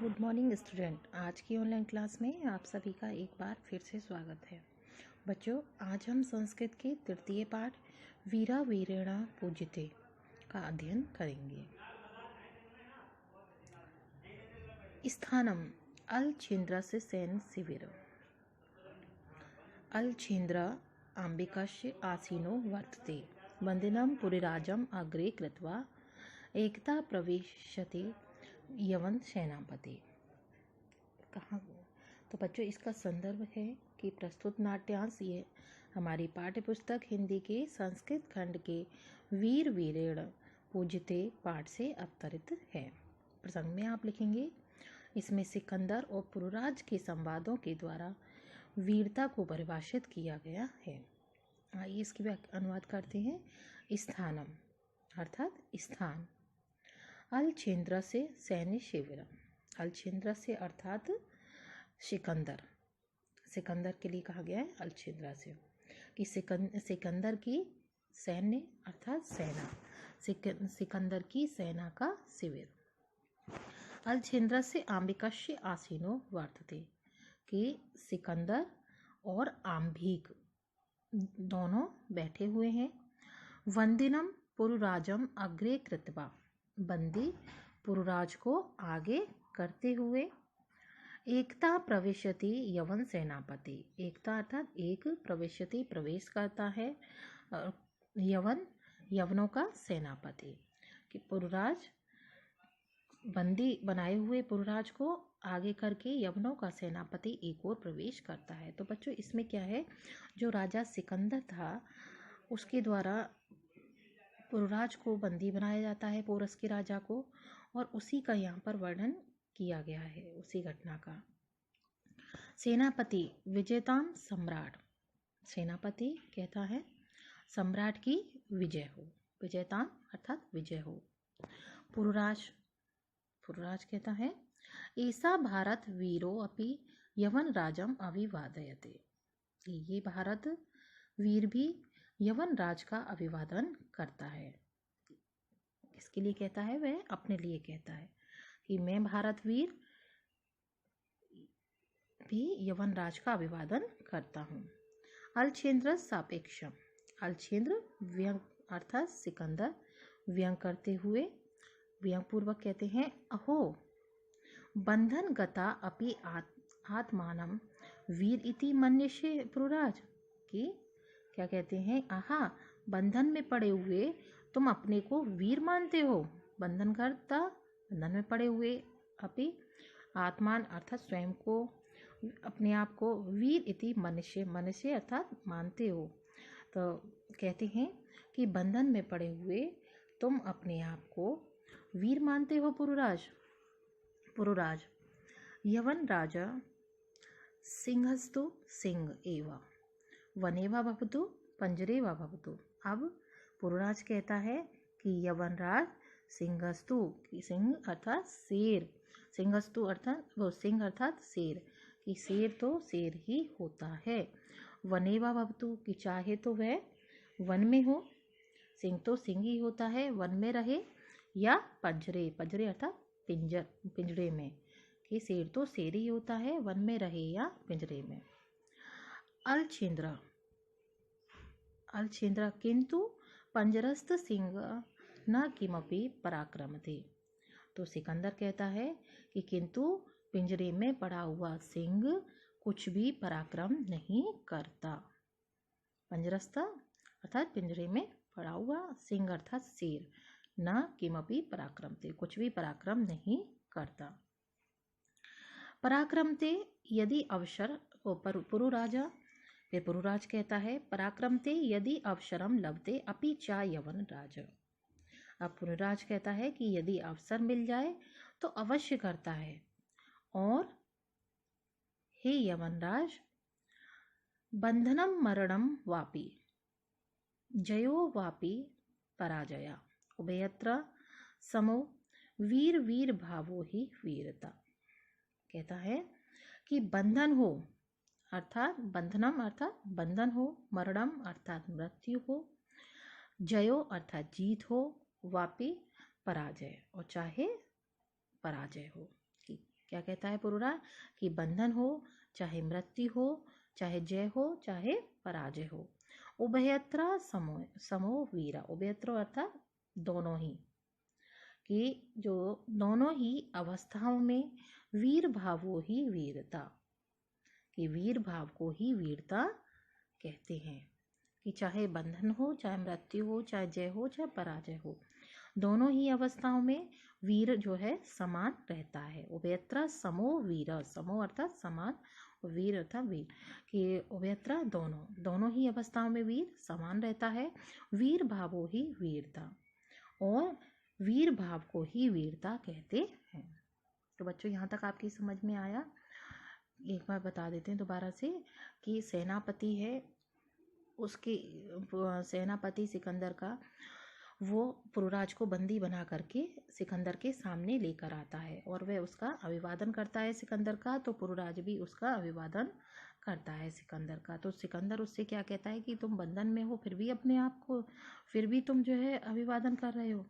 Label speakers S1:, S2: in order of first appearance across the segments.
S1: Good morning student. आज की online class में आप सभी का एक बार फिर से स्वागत है। बच्चों, आज हम संस्कृत के तृतीय पाठ वीरा वीरेणा पूज्यते का अध्ययन करेंगे। स्थानम अलछेन्द्रस्य सैन्य शिविर। अलछेन्द्र आम्बिकस्य आसीनो वर्तते। वंदिनं पुरीराजम् अग्रे कृत्वा एकता प्रविशति यवन सेनापति। कहाँ तो बच्चों, इसका संदर्भ है कि प्रस्तुत नाट्यांश ये हमारी पाठ्य पुस्तक हिंदी के संस्कृत खंड के वीर वीरेण पूज्यते पाठ से अवतरित है। प्रसंग में आप लिखेंगे, इसमें सिकंदर और पुरुराज के संवादों के द्वारा वीरता को परिभाषित किया गया है। आइए इसकी अनुवाद करते हैं। स्थानम अर्थात स्थान, अलछेन्द्र से सैन्य शिविर। अलछेन्द्र से अर्थात सिकंदर, सिकंदर के लिए कहा गया है अलछेन्द्र से कि सिकंदर की सैन्य अर्थात सेना, सिकंदर की सेना का शिविर। अलछेन्द्र से आम्बिकस्य आसीनो वर्तते कि सिकंदर और आम्भिक दोनों बैठे हुए हैं। वंदिनम पुरुराजम अग्रे कृत्वा, बंदी पुरुराज को आगे करते हुए एकता प्रविशति यवन सेनापति। एकता अर्थात एक, प्रविशति प्रवेश करता है, यवन यवनों का सेनापति। कि पुरुराज बंदी बनाए हुए पुरुराज को आगे करके यवनों का सेनापति एक और प्रवेश करता है। तो बच्चों, इसमें क्या है, जो राजा सिकंदर था उसके द्वारा पुरुराज को बंदी बनाया जाता है, पोरस के राजा को, और उसी का यहाँ पर वर्णन किया गया है, उसी घटना का। सेनापति विजेताम सम्राट। सेनापति कहता है सम्राट की विजय हो, विजेताम अर्थात विजय हो। पुरुराज, पुरुराज कहता है ऐसा भारत वीरो अपि यवन राजम अभिवादयते। ये भारत वीर भी यवन राज का अभिवादन करता है। किसके लिए कहता है? वह अपने लिए कहता है कि मैं भारत वीर भी यवन राज का अभिवादन करता हूँ। अलछेन्द्र सापेक्षम। अलछेन्द्र व्यंग अर्थात सिकंदर व्यंग करते हुए, व्यंग पूर्वक कहते हैं, अहो बंधन गता अपि आत्मानम वीर इति मन्यसे पुरुराज। की क्या कहते हैं? आहा, बंधन में पड़े हुए तुम अपने को वीर मानते हो। बंधन करता, बंधन में पड़े हुए, अपि आत्मान अर्थात स्वयं को, अपने आप को, वीर इति मनुष्य, मनुष्य अर्थात मानते हो। तो कहते हैं कि बंधन में पड़े हुए तुम अपने आप को वीर मानते हो पुरुराज। पुरुराज यवन राजा सिंहस्तु सिंह एव वनेवा भवतु पंजरेवा भवतु। अब पुरुराज कहता है कि यवन राज सिंहस्तु, सिंह अर्थात शेर, सिंहस्तु अर्थात वो सिंह अर्थात शेर, कि शेर तो शेर ही होता है। वनेवा भवतु, कि चाहे तो वह वन में हो, सिंह तो सिंह ही होता है, वन में रहे, या पंजरे, पंजरे अर्थात पिंजर, पिंजरे में, कि शेर तो शेर ही होता है, वन में रहे या पिंजरे में। अलछेन्द्र, अलछेन्द्र किंतु पंजरस्थ सिंह न किमपि पराक्रमते। तो सिकंदर कहता है कि किंतु पिंजरे में पड़ा हुआ सिंह कुछ भी पराक्रम नहीं करता। पंजरस्थ अर्थात पिंजरे में पड़ा हुआ, सिंह अर्थात शेर, न किमपि पराक्रमते, कुछ भी पराक्रम नहीं करता। पराक्रमते यदि अवसर, पुरुराजा, फिर पुरुराज कहता है पराक्रमते यदि अवसरम लभते अपि चा यवन राज। अब पुरुराज कहता है कि यदि अवसर मिल जाए तो अवश्य करता है, और हे यवन राज बंधनम मरणम वापि जयो वापि पराजया उभयत्र समो वीर वीर भावो ही वीरता। कहता है कि बंधन हो अर्थात बंधनम अर्थात बंधन हो, मरणम अर्थात मृत्यु हो, जयो अर्थात जीत हो, वापि पराजय, और चाहे पराजय हो, क्या कहता है पुरुराज? कि बंधन हो, चाहे मृत्यु हो, चाहे जय हो, चाहे पराजय हो, उभयत्र समो समो वीरा। उभयत्र अर्थात दोनों ही, कि जो दोनों ही अवस्थाओं में वीर भावो ही वीरता, कि वीर भाव को ही वीरता कहते हैं। कि चाहे बंधन हो, चाहे मृत्यु हो, चाहे जय हो, चाहे पराजय हो, दोनों ही अवस्थाओं में वीर जो है समान रहता है। उभयत्र समो वीर, समो अर्थात समान, वीर अर्थात वीर, कि उभयत्र दोनों ही अवस्थाओं में वीर समान रहता है। वीर भावो ही वीरता, और वीर भाव को ही वीरता कहते हैं। तो बच्चों यहाँ तक आपकी समझ में आया? एक बार बता देते हैं दोबारा से कि सेनापति है, उसके सेनापति सिकंदर का, वो पुरुराज को बंदी बना करके सिकंदर के सामने लेकर आता है और वह उसका अभिवादन करता है सिकंदर का। तो पुरुराज भी उसका अभिवादन करता है सिकंदर का। तो सिकंदर उससे क्या कहता है कि तुम बंधन में हो, फिर भी अपने आप को, फिर भी तुम जो है अभिवादन कर रहे हो।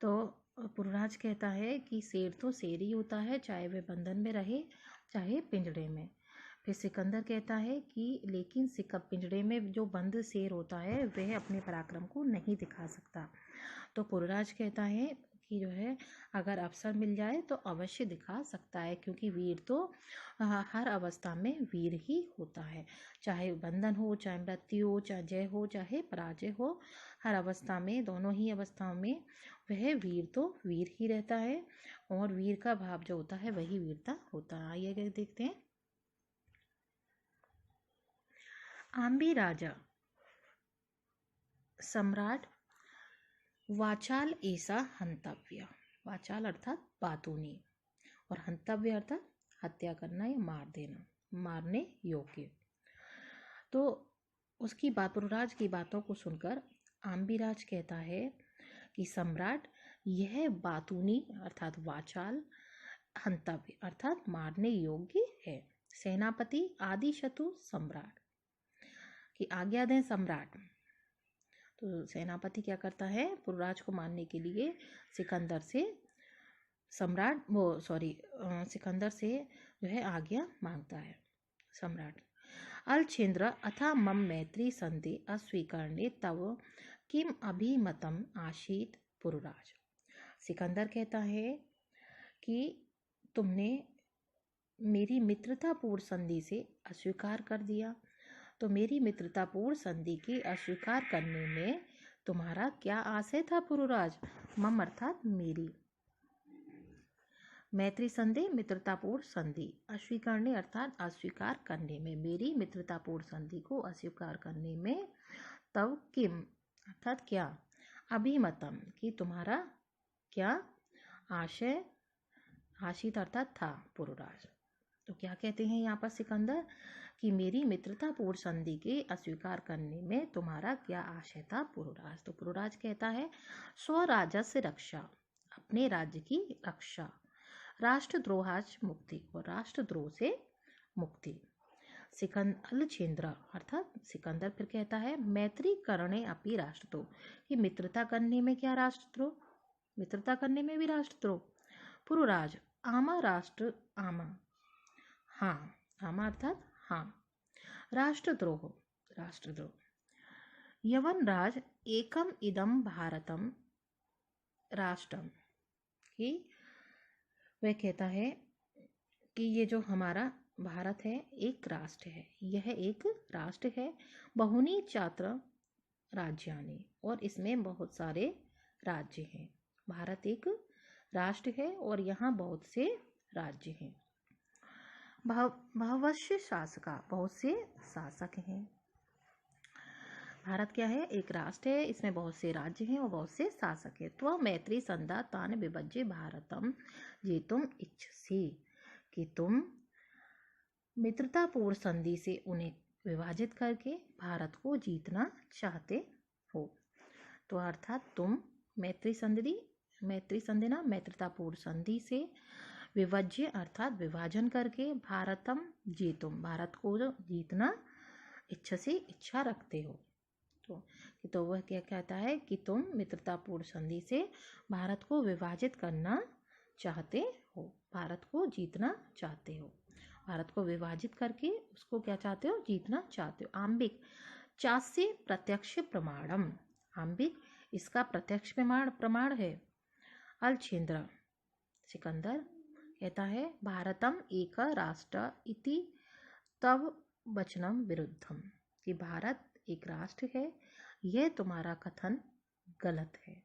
S1: तो पुरुराज कहता है कि शेर तो शेर ही होता है, चाहे वह बंधन में रहे चाहे पिंजड़े में। फिर सिकंदर कहता है कि लेकिन पिंजड़े में जो बंद शेर होता है वह अपने पराक्रम को नहीं दिखा सकता। तो पुरुराज कहता है कि जो है अगर अवसर मिल जाए तो अवश्य दिखा सकता है, क्योंकि वीर तो हर अवस्था में वीर ही होता है, चाहे बंधन हो, चाहे मृत्यु हो, चाहे जय हो, चाहे पराजय हो, हर अवस्था में, दोनों ही अवस्थाओं में वह वीर तो वीर ही रहता है, और वीर का भाव जो होता है वही वीरता होता है। आइए देखते हैं। आम्बी राजा सम्राट वाचाल ऐसा हंतव्य, वाचाल अर्थात बातूनी, और हंतव्य अर्थात हत्या करना या मार देना, मारने योग्य। तो उसकी बात, पुरुराज की बातों को सुनकर आम्बीराज कहता है कि सम्राट, यह बातूनी अर्थात वाचाल, हंतव्य अर्थात मारने योग्य है। सेनापति आदि शत्रु सम्राट, की आज्ञा दें सम्राट। तो सेनापति क्या करता है, पुरुराज को मारने के लिए सिकंदर से सिकंदर से जो है आज्ञा मांगता है सम्राट। अलछेन्द्र अथा मम मैत्री संधि अस्वीकरणे तव किम अभिमतम आशीत पुरुराज। सिकंदर कहता है कि तुमने मेरी मित्रतापूर्ण संधि से अस्वीकार कर दिया, तो मेरी मित्रतापूर्ण संधि की अस्वीकार करने में तुम्हारा क्या आशय था पुरुराज? मम अर्थात मेरी, मैत्री संधि मित्रतापूर्ण संधि, अस्वीकरणे अर्थात अस्वीकार करने में, मेरी मित्रतापूर्ण संधि को अस्वीकार करने में, तब किम अर्थात क्या, अभिमतम कि तुम्हारा क्या आशय, आशित अर्थात था पुरुराज। तो क्या कहते हैं यहाँ पर सिकंदर कि मेरी मित्रतापूर्ण संधि के अस्वीकार करने में तुम्हारा क्या आशय था पुरुराज? तो पुरुराज कहता है स्वराजस्य रक्षा, अपने राज्य की रक्षा, राष्ट्रद्रोहाच मुक्ति, और राष्ट्रद्रोह से मुक्ति। अलछेन्द्र अर्थात सिकंदर फिर कहता है मैत्री करणे अपि राष्ट्रद्रोह, कि मित्रता करने में क्या राष्ट्रद्रोह, मित्रता करने में भी राष्ट्रद्रोह। पुरुराज आमा राष्ट्र आमा, हाँ, आमा अर्थात हाँ, राष्ट्रद्रोह, राष्ट्रद्रोह। यवन राज एकम इदम भारतम राष्ट्रम, कि वह कहता है कि ये जो हमारा भारत है एक राष्ट्र है, यह एक राष्ट्र है, बहुनी चात्र राज्यानि, और इसमें बहुत सारे राज्य हैं। भारत एक राष्ट्र है और यहाँ बहुत से राज्य हैं। बहुवश्य शासका, बहुत से शासक हैं। भारत क्या है, एक राष्ट्र है, इसमें बहुत से राज्य हैं और बहुत से शासक हैं। त्व मैत्री संधा तान विभज्य भारतम जेतुम इच्छसि, कि तुम मित्रतापूर्ण संधि से उन्हें विभाजित करके भारत को जीतना चाहते हो। तो अर्थात तुम मैत्री संधि ना मित्रतापूर्ण संधि से विभज्य अर्थात विभाजन करके भारतम जेतुम, भारत को जो जीतना इच्छा से इच्छा रखते हो। तो वह क्या कहता है कि तुम मित्रतापूर्ण संधि से भारत को विभाजित करना चाहते हो, भारत को जीतना चाहते हो, भारत को विभाजित करके उसको क्या चाहते हो, जीतना चाहते हो। आंबिक चास्य प्रत्यक्ष प्रमाणम, आंबिक इसका प्रत्यक्ष प्रमाण है। अलछेंद्र सिकंदर कहता है भारतम एक राष्ट्र इति तव वचनम विरुद्धम, कि भारत एक राष्ट्र है, यह तुम्हारा कथन गलत है।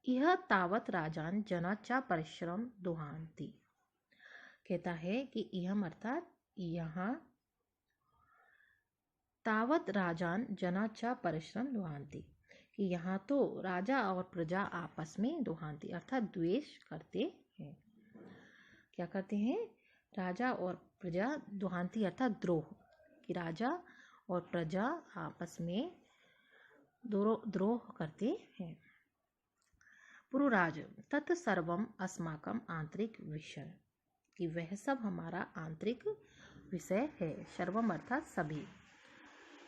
S1: यह तावत राजान जनाचा परिश्रम दुहांति, कहता है कि यह अर्थात यहाँ तावत राजान जनाचा परिश्रम दुहांति, कि यहाँ तो राजा और प्रजा आपस में दुहांति अर्थात द्वेष करते हैं। क्या करते हैं, राजा और प्रजा, दुहांति अर्थात द्रोह, कि राजा और प्रजा आपस में द्रोह करते हैं। पुरुराज तत्सर्वम अस्माकम आंतरिक विषय, कि वह सब हमारा आंतरिक विषय है। सर्वम अर्थात सभी,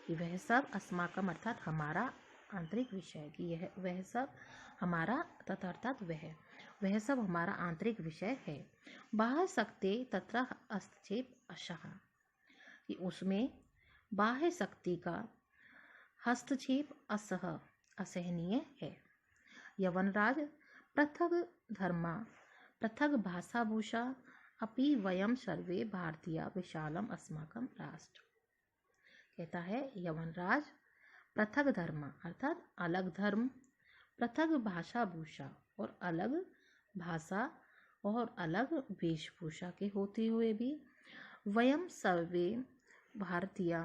S1: कि वह सब अस्माकम अर्थात हमारा आंतरिक विषय, कि यह वह सब हमारा तथा अर्थात वह सब हमारा आंतरिक विषय है। बाह्य शक्ति तत्र हस्तक्षेप अशः, कि उसमें बाह्य शक्ति का हस्तक्षेप असहनीय है। यवनराज पृथक धर्मा पृथक भाषाभूषा अपि वयम सर्वे भारतीय विशालम अस्माकम राष्ट्र, कहता है यवनराज पृथक धर्म अर्थात अलग धर्म, पृथक भाषाभूषा और अलग भाषा और अलग वेशभूषा के होते हुए भी, वयम सर्वे भारतीय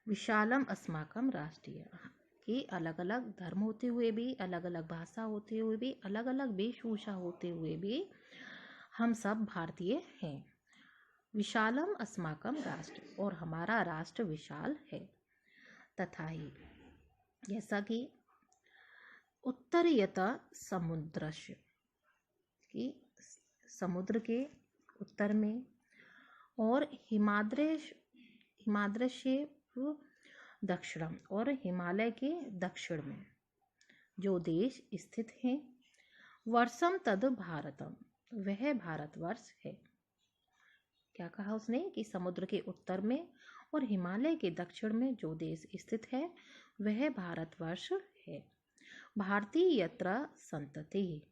S1: विशालम अस्माकम राष्ट्रीय, कि अलग अलग धर्म होते हुए भी, अलग अलग भाषा होते हुए भी, अलग अलग वेशभूषा होते हुए भी हम सब भारतीय हैं। विशालम अस्माकम राष्ट्र, और हमारा राष्ट्र विशाल है। तथा ही जैसा कि उत्तरयत समुद्रस्य, कि समुद्र के उत्तर में, और हिमाद्रस्य दक्षिणम, और हिमालय के दक्षिण में जो देश स्थित हैं। वर्षम तद भारतम, वह भारतवर्ष है। क्या कहा उसने, कि समुद्र के उत्तर में और हिमालय के दक्षिण में जो देश स्थित है वह भारतवर्ष है। भारतीय यत्र संतति,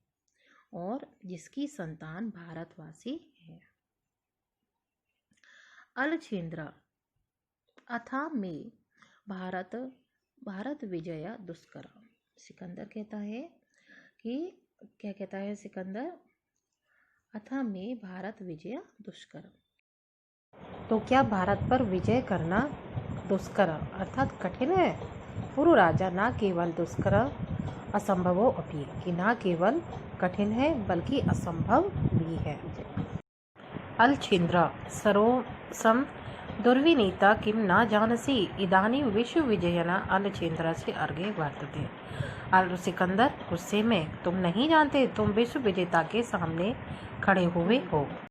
S1: और जिसकी संतान भारतवासी है। अलछेंद्र अथा में भारत विजय दुष्कर, सिकंदर कहता है कि क्या कहता है सिकंदर, अथा में भारत विजय दुष्कर, तो क्या भारत पर विजय करना दुष्कर अर्थात कठिन है। पूर्व राजा ना केवल दुष्कर असंभवो अपि, कि ना केवल कठिन है बल्कि असंभव भी है। अलछेंद्र सरोसम दुर्विनीता किम न जानसी इदानीं विश्व विजयना अलछेंद्रस्य अर्घे वर्तते। सिकंदर गुस्से में, तुम नहीं जानते, तुम विश्व विजेता के सामने खड़े हुए हो।